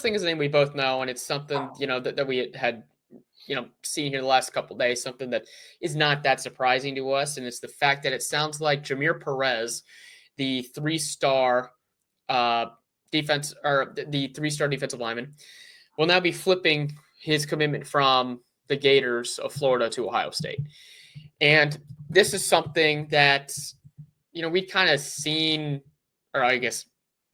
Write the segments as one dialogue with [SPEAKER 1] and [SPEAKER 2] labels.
[SPEAKER 1] thing is a name we both know, and it's something that we had seen here the last couple of days. Something that is not that surprising to us, and it's the fact that it sounds like Jir Perez, the three-star defense or the three-star defensive lineman, will now be flipping his commitment from the Gators of Florida to Ohio State. And this is something that, we kind of seen, or I guess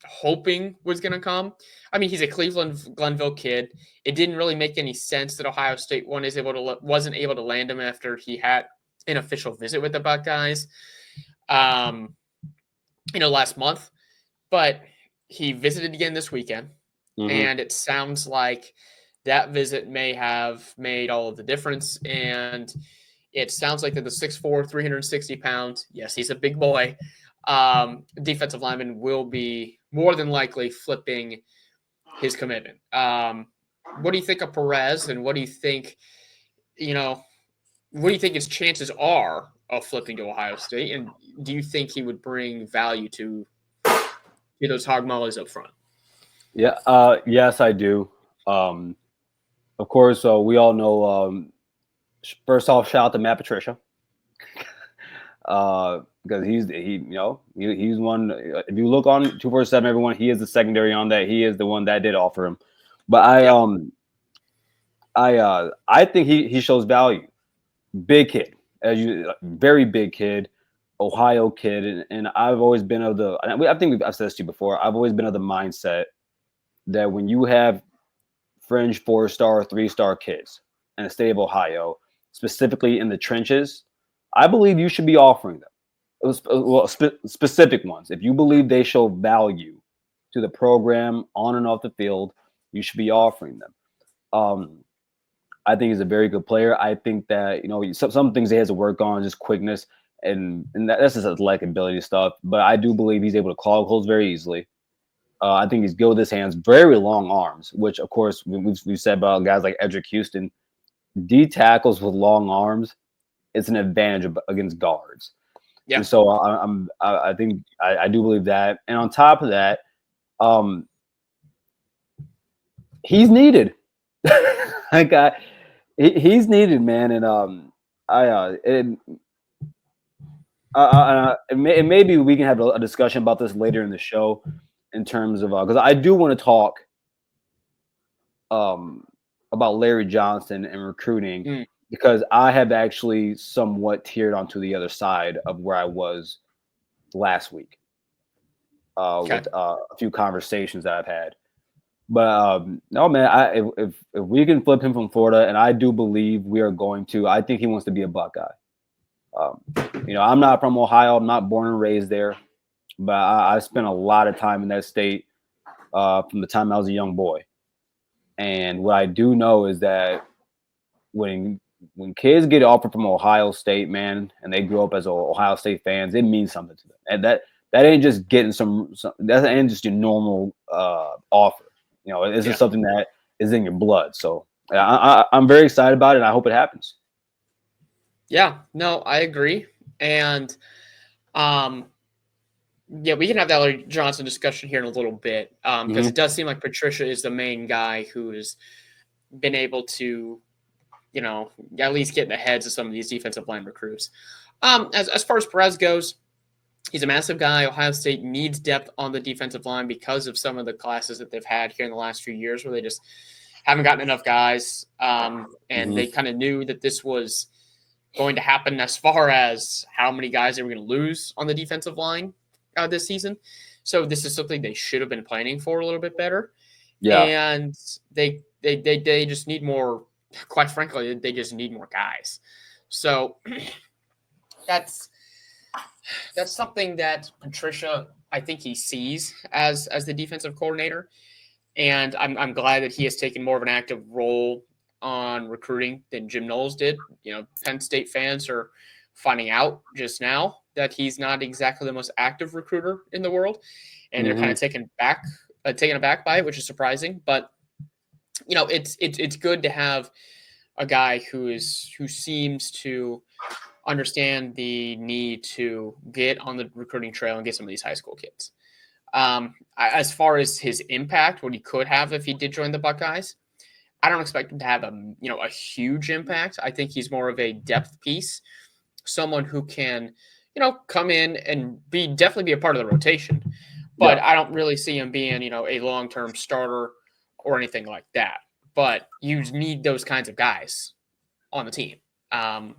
[SPEAKER 1] hoping was going to come. I mean, he's a Glenville kid. It didn't really make any sense that Ohio State wasn't able to land him after he had an official visit with the Buckeyes, last month. But he visited again this weekend, and it sounds like that visit may have made all of the difference. And it sounds like that the 6'4", 360 pounds, yes, he's a big boy, defensive lineman will be more than likely flipping his commitment. What do you think of Perez, and what do you think his chances are of flipping to Ohio State? And do you think he would bring value to those hog mollies up front?
[SPEAKER 2] Yeah. Yes, I do. Of course, we all know. First off, shout out to Patricia, because he's one. If you look on 247, everyone, he is the secondary on that. He is the one that did offer him. But I think he shows value. Big kid, very big kid, Ohio kid, and I've always been of the. I think I've said this to you before. I've always been of the mindset that when you have fringe 4-star, 3-star kids in the state of Ohio, specifically in the trenches, I believe you should be offering them. Specific ones. If you believe they show value to the program on and off the field, you should be offering them. I think he's a very good player. I think that some things he has to work on, just quickness, and that's just athletic ability stuff. But I do believe he's able to clog holes very easily. I think he's good with his hands, very long arms, which of course we've said about guys like Edric Houston. D tackles with long arms, it's an advantage against guards. Yeah. And so I think I do believe that. And on top of that, he's needed. He's needed, man. And maybe we can have a discussion about this later in the show, in terms of because I do want to talk about Larry Johnson and recruiting, because I have actually somewhat teared onto the other side of where I was last week with a few conversations that I've had. But no, man, if we can flip him from Florida, and I do believe we are going to, I think he wants to be a Buckeye. I'm not from Ohio. I'm not born and raised there, but I spent a lot of time in that state from the time I was a young boy. And what I do know is that when kids get offered from Ohio State, man, and they grow up as Ohio State fans, it means something to them. And that ain't just getting that ain't just your normal offer. It's just something that is in your blood. So I'm very excited about it, and I hope it happens.
[SPEAKER 1] Yeah, no, I agree. And we can have that Larry Johnson discussion here in a little bit, because it does seem like Patricia is the main guy who has been able to, at least get in the heads of some of these defensive line recruits. As far as Perez goes, he's a massive guy. Ohio State needs depth on the defensive line because of some of the classes that they've had here in the last few years, where they just haven't gotten enough guys. And they kind of knew that this was going to happen as far as how many guys they were going to lose on the defensive line this season. So this is something they should have been planning for a little bit better. Yeah. And they just need more, quite frankly, they just need more guys. So that's something that Patricia, I think he sees as the defensive coordinator. And I'm glad that he has taken more of an active role on recruiting than Jim Knowles did. Penn State fans are finding out just now that he's not exactly the most active recruiter in the world, and they're kind of taken aback by it, which is surprising. But it's good to have a guy who seems to understand the need to get on the recruiting trail and get some of these high school kids. As far as his impact, what he could have if he did join the Buckeyes, I don't expect him to have a huge impact. I think he's more of a depth piece, someone who can, come in and definitely be a part of the rotation. But I don't really see him being, a long-term starter or anything like that. But you need those kinds of guys on the team,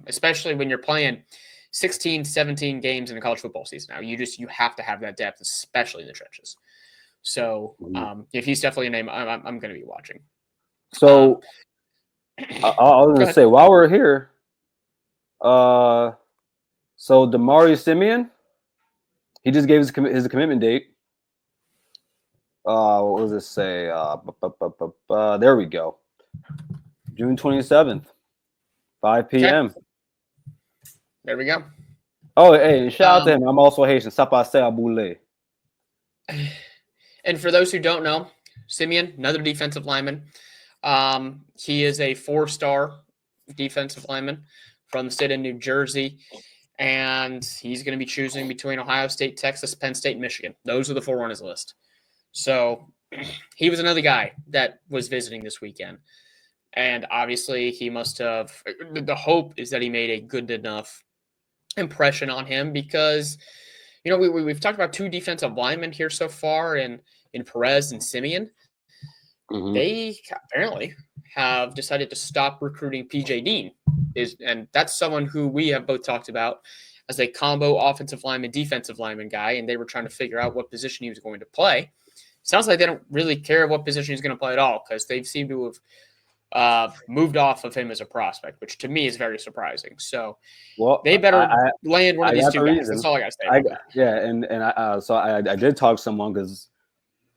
[SPEAKER 1] especially when you're playing 16, 17 games in a college football season. Now, you have to have that depth, especially in the trenches. So if he's definitely a name I'm going to be watching.
[SPEAKER 2] So I was going to say, while we're here, so Simeon, he just gave his commitment date. What does it say? There we go. June 27th, 5 p.m.
[SPEAKER 1] Okay. There we go.
[SPEAKER 2] Oh, hey, and shout out to him. I'm also Haitian. Sapase Aboule.
[SPEAKER 1] And for those who don't know, Simeon, another defensive lineman. He is a 4-star defensive lineman from the state of New Jersey. And he's going to be choosing between Ohio State, Texas, Penn State, and Michigan. Those are the 4 on his list. So he was another guy that was visiting this weekend. And obviously he must have – the hope is that he made a good enough impression on him because, we've talked about 2 defensive linemen here so far in Perez and Simeon. Mm-hmm. They apparently have decided to stop recruiting PJ Dean. And that's someone who we have both talked about as a combo offensive lineman, defensive lineman guy, and they were trying to figure out what position he was going to play. Sounds like they don't really care what position he's going to play at all because they seem to have moved off of him as a prospect, which to me is very surprising. So they better land one of these 2 guys. That's all I got to say.
[SPEAKER 2] So I did talk to someone because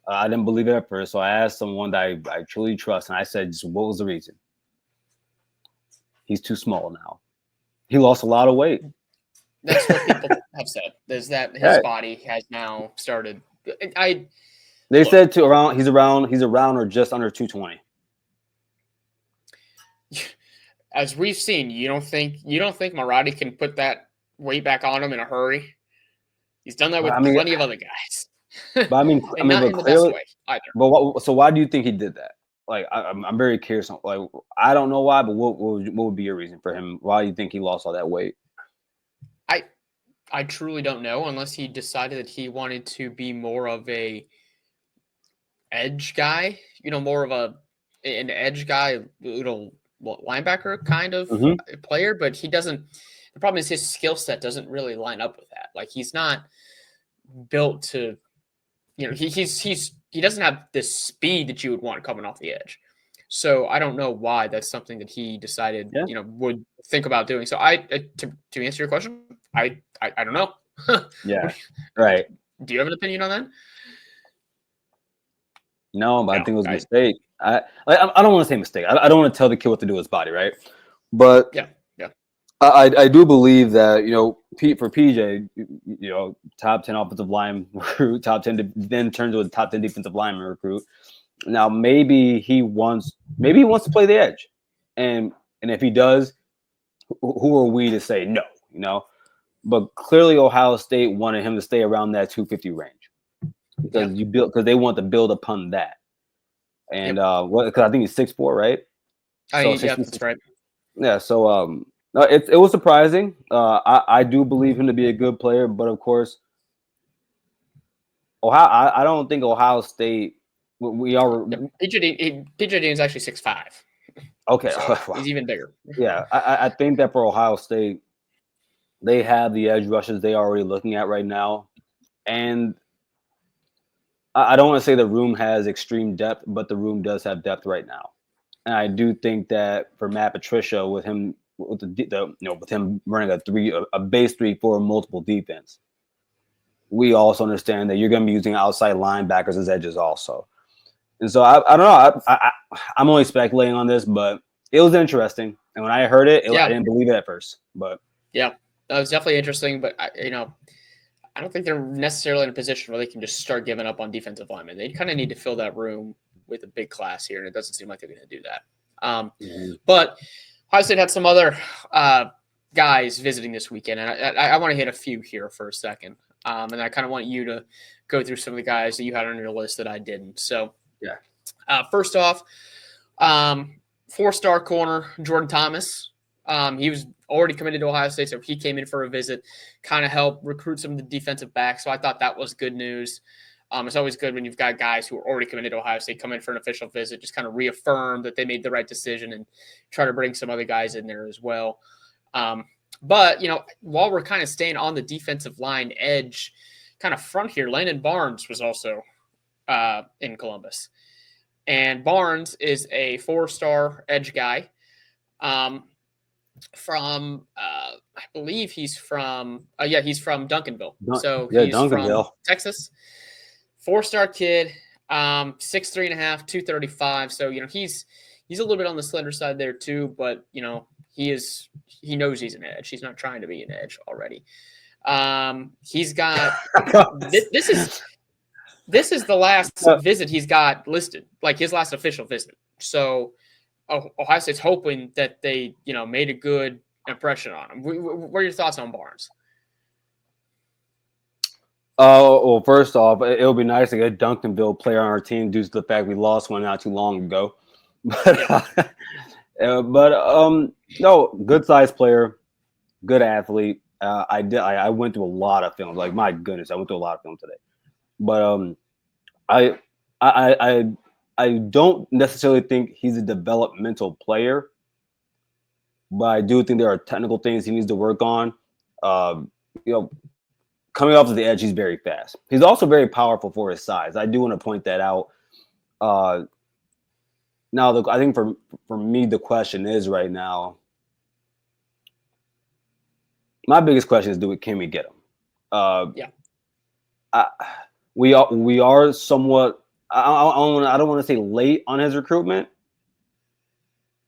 [SPEAKER 2] I didn't believe it at first. So I asked someone that I truly trust, and I said, what was the reason? He's too small now. He lost a lot of weight.
[SPEAKER 1] That's what people have said. Is that his body has now started.
[SPEAKER 2] They said he's around or just under 220.
[SPEAKER 1] As we've seen, you don't think Marotti can put that weight back on him in a hurry? He's done that with plenty of other guys.
[SPEAKER 2] But not in the best way either. But so why do you think he did that? Like I'm very curious. Like I don't know why, but what would be your reason for him? Why do you think he lost all that weight?
[SPEAKER 1] I truly don't know, unless he decided that he wanted to be more of a edge guy. More of an edge guy, little linebacker kind of player. But he doesn't. The problem is his skill set doesn't really line up with that. Like he's not built to. He doesn't have the speed that you would want coming off the edge. So I don't know why that's something that he decided, would think about doing. So to answer your question, I don't know.
[SPEAKER 2] Yeah. Right.
[SPEAKER 1] Do you have an opinion on that?
[SPEAKER 2] No, but I think it was a mistake. I don't want to say mistake. I don't want to tell the kid what to do with his body, right? But
[SPEAKER 1] yeah.
[SPEAKER 2] I do believe that, for PJ, top 10 offensive line recruit, top 10 then turns into a top 10 defensive lineman recruit. Now maybe he wants to play the edge, and if he does, who are we to say no? But clearly Ohio State wanted him to stay around that 250 range because they want to build upon that. And because I think he's 6'4", right?
[SPEAKER 1] That's right.
[SPEAKER 2] Yeah, so it was surprising. I do believe him to be a good player, but of course, I don't think Ohio State. We are.
[SPEAKER 1] PJ Dean is actually 6'5".
[SPEAKER 2] Okay,
[SPEAKER 1] so he's even bigger.
[SPEAKER 2] Yeah, I think that for Ohio State, they have the edge rushes they are already looking at right now, and I don't want to say the room has extreme depth, but the room does have depth right now, and I do think that for Matt Patricia, with him with him running a base 3-4 multiple defense, we also understand that you're going to be using outside linebackers as edges also. And so I don't know. I'm only speculating on this, but it was interesting. And when I heard it, I didn't believe it at first. But
[SPEAKER 1] yeah, that was definitely interesting. But I don't think they're necessarily in a position where they can just start giving up on defensive linemen. They kind of need to fill that room with a big class here, and it doesn't seem like they're going to do that. But Ohio State had some other guys visiting this weekend, and I want to hit a few here for a second. And I kind of want you to go through some of the guys that you had on your list that I didn't. So,
[SPEAKER 2] Yeah.
[SPEAKER 1] First off, 4-star corner Jordan Thomas. He was already committed to Ohio State, so he came in for a visit, kind of helped recruit some of the defensive backs. So I thought that was good news. It's always good when you've got guys who are already committed to Ohio State come in for an official visit, just kind of reaffirm that they made the right decision and try to bring some other guys in there as well. But, while we're kind of staying on the defensive line edge kind of front here, Landon Barnes was also in Columbus. And Barnes is a 4-star edge guy from, I believe he's from Duncanville. So he's
[SPEAKER 2] Duncanville.
[SPEAKER 1] from Texas. 4-star kid, 6'3.5", 235. So, he's a little bit on the slender side there too, but, he knows he's an edge. He's not trying to be an edge already. He's got this is the last visit he's got listed, like his last official visit. So Ohio State's hoping that they, made a good impression on him. What are your thoughts on Barnes?
[SPEAKER 2] Well, first off, it'll be nice to get a Duncanville player on our team due to the fact we lost one not too long ago. But, no, good size player, good athlete. I went through a lot of film. Like, my goodness, I went through a lot of film today. But I don't necessarily think he's a developmental player, but I do think there are technical things he needs to work on. Coming off of the edge, he's very fast. He's also very powerful for his size. I do want to point that out. Now, I think for me, the question is right now, my biggest question is, can we get him? We are somewhat. I don't want to say late on his recruitment,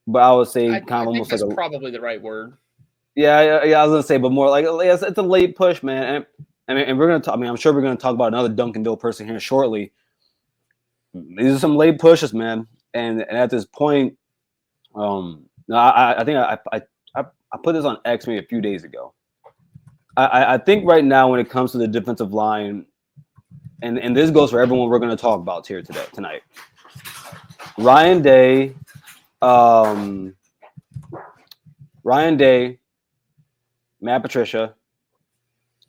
[SPEAKER 2] but I would say kind of almost
[SPEAKER 1] that's
[SPEAKER 2] like
[SPEAKER 1] probably the right word.
[SPEAKER 2] Yeah. I was gonna say, but more like it's a late push, man. And we're gonna talk. I'm sure we're gonna talk about another Duncanville person here shortly. These are some late pushes, man. And at this point, I think I put this on X maybe a few days ago. I think right now when it comes to the defensive line, and this goes for everyone we're going to talk about here tonight. Ryan Day, Matt Patricia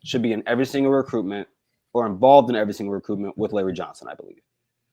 [SPEAKER 2] should be in every single recruitment or involved in every single recruitment with Larry Johnson, I believe.